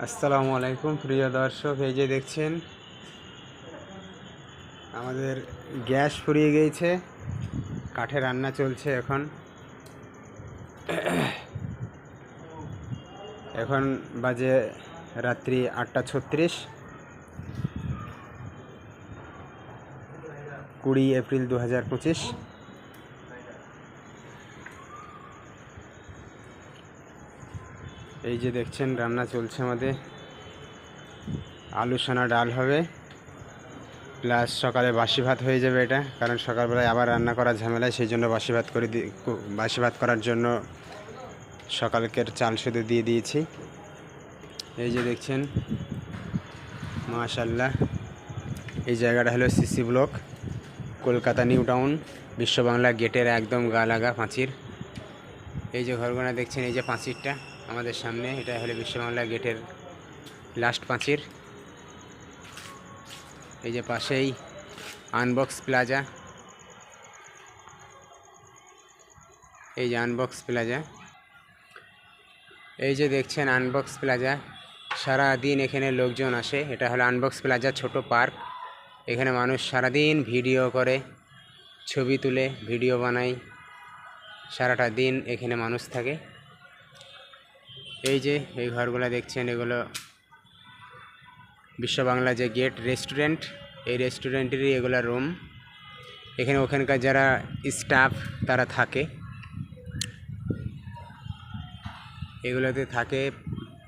আসসালামু আলাইকুম প্রিয় দর্শক, এই যে দেখছেন আমাদের গ্যাস ফুরিয়ে গিয়েছে, কাঠে রান্না চলছে। এখন বাজে রাত্রি 8:36, 20 এপ্রিল 2025। এই যে দেখছেন রান্না চলছে আমাদের। আলু সানা ডাল হবে, প্লাস সকালে বাসি ভাত হয়ে যাবে এটা, কারণ সকালবেলায় আবার রান্না করার ঝামেলায়, সেই জন্য বাসি ভাত করার জন্য সকালকের চাল শুধু দিয়ে দিয়েছি। এই যে দেখছেন মাশাআল্লাহ, এই জায়গাটা হলো CC block, Kolkata new town, বিশ্ব বাংলা গেটের একদম গা লাগা পাঁচির। এই যে ঘরগুলো দেখছেন, এই যে পাঁচিরটা আমাদের সামনে, এটা হলো বিশ্ব বাংলা গেটের লাস্ট পাঁচির। এই যে পাশেই আনবক্স প্লাজা, এই যে আনবক্স প্লাজা, এই যে দেখছেন আনবক্স প্লাজা। সারাদিন এখানে লোকজন আসে। এটা হলো আনবক্স প্লাজা, ছোট পার্ক। এখানে মানুষ সারাদিন ভিডিও করে, ছবি তুলে ভিডিও বানায়, সারাটা দিন এখানে মানুষ থাকে। এই যে এই ঘরগুলো দেখছেন, এগুলো বিশ্ব বাংলা যে গেট রেস্টুরেন্ট, এই রেস্টুরেন্টেরই এগুলো রুম। এখানে ওখানকার যারা স্টাফ তারা থাকে, এগুলোতে থাকে।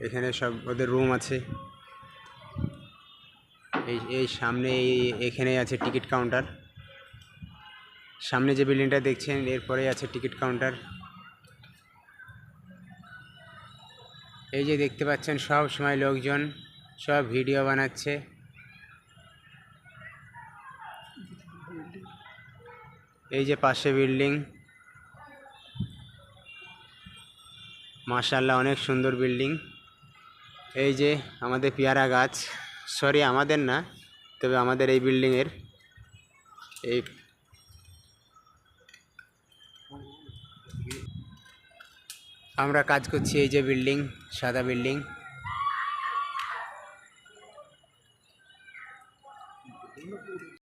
এখানে সব ওদের রুম আছে। এই সামনে এখানে আছে টিকিট কাউন্টার। সামনে যে বিল্ডিংটা দেখছেন, এরপরে আছে টিকিট কাউন্টার। এই যে দেখতে পাচ্ছেন সব সময় লোকজন সব ভিডিও বানাচ্ছে। এই যে পাশে বিল্ডিং, মাশাআল্লাহ অনেক সুন্দর বিল্ডিং। এই যে আমাদের পেয়ারা গাছ, সরি আমাদের না, তবে আমাদের এই বিল্ডিংয়ের এই আমরা কাজ করছি। এই যে বিল্ডিং, সাদা বিল্ডিং।